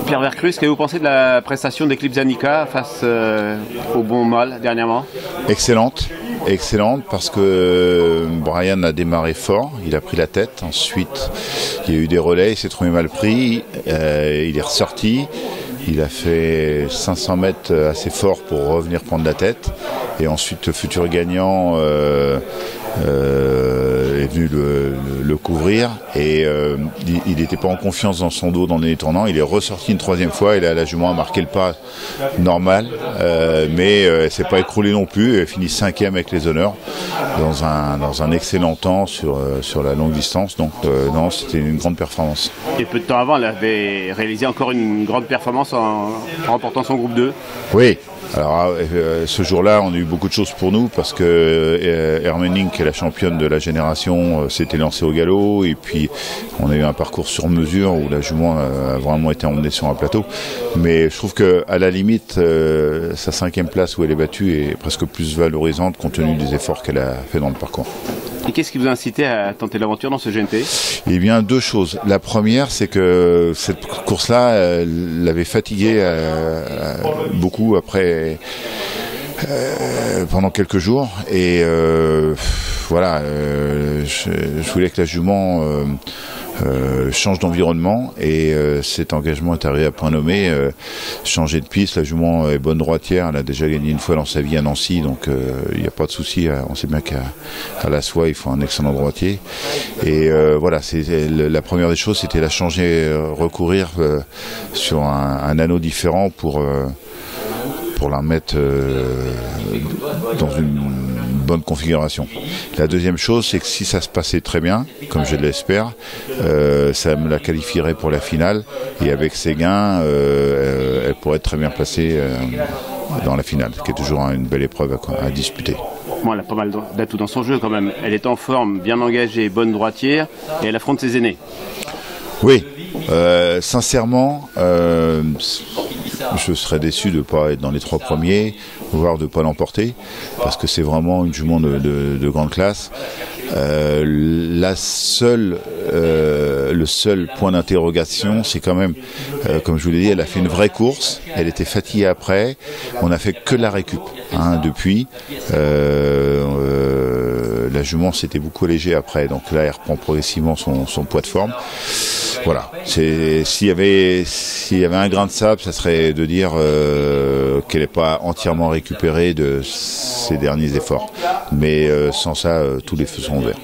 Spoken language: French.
Pierre Vercruz, qu'est-ce que vous pensez de la prestation d'Eclipse Zanica face au bon mal dernièrement? Excellente. Excellente parce que Brian a démarré fort, il a pris la tête, ensuite il y a eu des relais, il s'est trouvé mal pris, il est ressorti, il a fait 500 mètres assez fort pour revenir prendre la tête et ensuite le futur gagnant est venu le couvrir et il n'était pas en confiance dans son dos dans les tournants, il est ressorti une troisième fois et là la jument a marqué le pas normal mais elle ne s'est pas écroulée non plus, elle finit 5e avec les honneurs dans un excellent temps sur la longue distance, donc non, c'était une grande performance. Et peu de temps avant elle avait réalisé encore une grande performance en remportant son groupe 2. Oui. Alors ce jour-là, on a eu beaucoup de choses pour nous parce que Hermening, qui est la championne de la génération, s'était lancée au galop et puis on a eu un parcours sur mesure où la jument a vraiment été emmenée sur un plateau. Mais je trouve qu'à la limite, sa 5e place où elle est battue est presque plus valorisante compte tenu des efforts qu'elle a fait dans le parcours. Et qu'est-ce qui vous a incité à tenter l'aventure dans ce GNT? Eh bien, deux choses. La première, c'est que cette course-là l'avait fatigué beaucoup après, pendant quelques jours. Et voilà, je voulais que la jument change d'environnement et cet engagement est arrivé à point nommé. Changer de piste, la jument est bonne droitière, elle a déjà gagné une fois dans sa vie à Nancy, donc il n'y a pas de souci. On sait bien qu'à la soie il faut un excellent droitier et voilà, la première des choses, c'était la changer, recourir sur un anneau différent pour la mettre dans une bonne configuration. La deuxième chose, c'est que si ça se passait très bien, comme je l'espère, ça me la qualifierait pour la finale et avec ses gains, elle pourrait être très bien placée dans la finale, ce qui est toujours une belle épreuve à disputer. Bon, elle a pas mal d'atouts dans son jeu quand même. Elle est en forme, bien engagée, bonne droitière et elle affronte ses aînés. Oui, sincèrement, je serais déçu de ne pas être dans les 3 premiers, voire de ne pas l'emporter, parce que c'est vraiment une jument de grande classe. Le seul point d'interrogation, c'est quand même, comme je vous l'ai dit, elle a fait une vraie course, elle était fatiguée après, on n'a fait que la récup depuis. La jument s'était beaucoup allégée après, donc là elle reprend progressivement son poids de forme. Voilà, s'il y avait un grain de sable, ça serait de dire qu'elle n'est pas entièrement récupérée de ses derniers efforts. Mais sans ça, tous les feux sont ouverts.